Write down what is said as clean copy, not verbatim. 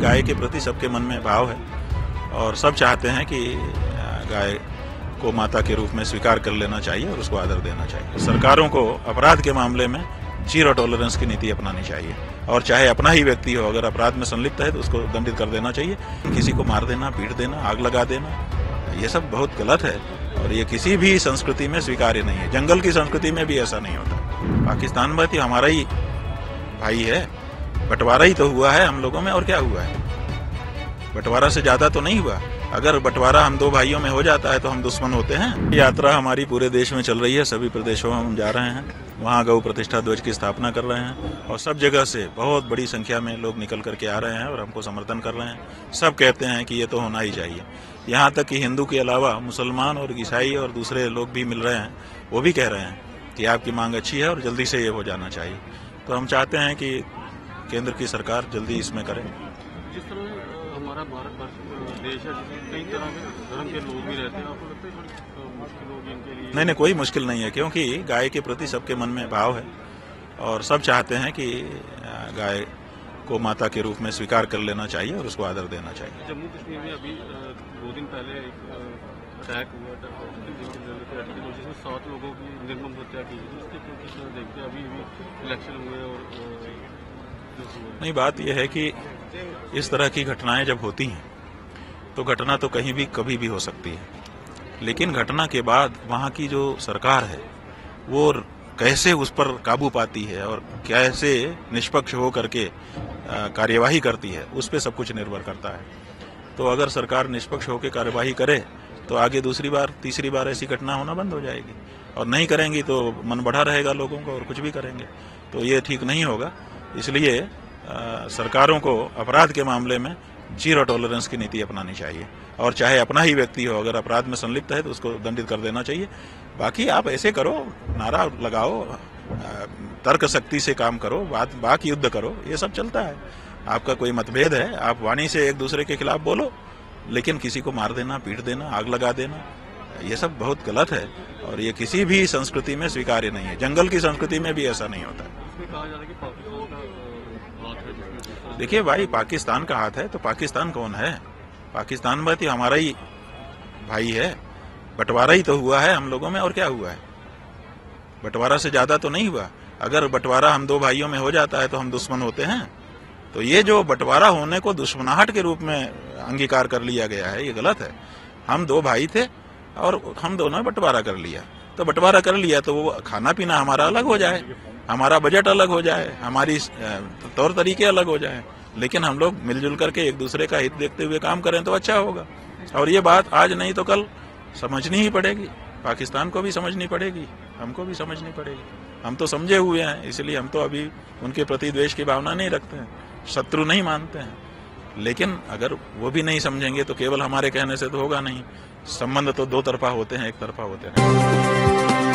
गाय के प्रति सबके मन में भाव है और सब चाहते हैं कि गाय को माता के रूप में स्वीकार कर लेना चाहिए और उसको आदर देना चाहिए। सरकारों को अपराध के मामले में जीरो टॉलरेंस की नीति अपनानी चाहिए और चाहे अपना ही व्यक्ति हो, अगर अपराध में संलिप्त है तो उसको दंडित कर देना चाहिए। किसी को मार देना, पीट देना, आग लगा देना, ये सब बहुत गलत है और ये किसी भी संस्कृति में स्वीकार्य नहीं है। जंगल की संस्कृति में भी ऐसा नहीं होता। पाकिस्तान में तो हमारा ही भाई है, बंटवारा ही तो हुआ है हम लोगों में, और क्या हुआ है? बंटवारा से ज्यादा तो नहीं हुआ। अगर बंटवारा हम दो भाइयों में हो जाता है तो हम दुश्मन होते हैं। यात्रा हमारी पूरे देश में चल रही है, सभी प्रदेशों में हम जा रहे हैं, वहाँ गौ प्रतिष्ठा ध्वज की स्थापना कर रहे हैं और सब जगह से बहुत बड़ी संख्या में लोग निकल करके आ रहे हैं और हमको समर्थन कर रहे हैं। सब कहते हैं कि ये तो होना ही चाहिए। यहाँ तक कि हिंदू के अलावा मुसलमान और ईसाई और दूसरे लोग भी मिल रहे हैं, वो भी कह रहे हैं कि आपकी मांग अच्छी है और जल्दी से ये हो जाना चाहिए। तो हम चाहते हैं कि केंद्र की सरकार जल्दी इसमें करे। जिस तरह हमारा भारत देश है जिसमें कई तरह के धर्म के लोग भी रहते हैं, आपको लगता है बड़ी मुश्किल होगी इनके लिए? नहीं, कोई मुश्किल नहीं है, क्योंकि गाय के प्रति सबके मन में भाव है और सब चाहते हैं कि गाय को माता के रूप में स्वीकार कर लेना चाहिए और उसको आदर देना चाहिए। जम्मू कश्मीर में अभी 2 दिन पहले एक अटैक हुआ जिसमें 7 लोगों की निर्मम हत्या की। उसके किस तरह देखते हैं? अभी इलेक्शन हुए और नहीं, बात यह है कि इस तरह की घटनाएं जब होती हैं तो घटना तो कहीं भी कभी भी हो सकती है, लेकिन घटना के बाद वहाँ की जो सरकार है वो कैसे उस पर काबू पाती है और कैसे निष्पक्ष हो करके कार्यवाही करती है, उस पर सब कुछ निर्भर करता है। तो अगर सरकार निष्पक्ष होकर कार्यवाही करे तो आगे दूसरी बार तीसरी बार ऐसी घटना होना बंद हो जाएगी, और नहीं करेंगी तो मन बढ़ा रहेगा लोगों को और कुछ भी करेंगे, तो ये ठीक नहीं होगा। इसलिए सरकारों को अपराध के मामले में जीरो टॉलरेंस की नीति अपनानी चाहिए और चाहे अपना ही व्यक्ति हो, अगर अपराध में संलिप्त है तो उसको दंडित कर देना चाहिए। बाकी आप ऐसे करो, नारा लगाओ, तर्क शक्ति से काम करो, बात युद्ध करो, ये सब चलता है। आपका कोई मतभेद है, आप वाणी से एक दूसरे के खिलाफ बोलो, लेकिन किसी को मार देना, पीट देना, आग लगा देना, ये सब बहुत गलत है और ये किसी भी संस्कृति में स्वीकार्य नहीं है। जंगल की संस्कृति में भी ऐसा नहीं होता। देखिए भाई, पाकिस्तान का हाथ है तो पाकिस्तान कौन है? पाकिस्तान में तो हमारा ही भाई है, बंटवारा ही तो हुआ है हम लोगों में, और क्या हुआ है? बंटवारा से ज्यादा तो नहीं हुआ। अगर बंटवारा हम दो भाइयों में हो जाता है तो हम दुश्मन होते हैं। तो ये जो बंटवारा होने को दुश्मनाहट के रूप में अंगीकार कर लिया गया है, ये गलत है। हम 2 भाई थे और हम दोनों ने बंटवारा कर लिया, तो बंटवारा कर लिया तो वो खाना पीना हमारा अलग हो जाए, हमारा बजट अलग हो जाए, हमारी तौर तरीके अलग हो जाए, लेकिन हम लोग मिलजुल करके एक दूसरे का हित देखते हुए काम करें तो अच्छा होगा। और ये बात आज नहीं तो कल समझनी ही पड़ेगी, पाकिस्तान को भी समझनी पड़ेगी, हमको भी समझनी पड़ेगी। हम तो समझे हुए हैं, इसलिए हम तो अभी उनके प्रति द्वेष की भावना नहीं रखते हैं, शत्रु नहीं मानते हैं। लेकिन अगर वो भी नहीं समझेंगे तो केवल हमारे कहने से तो होगा नहीं। संबंध तो 2 तरफा होते हैं, एक तरफा होते हैं।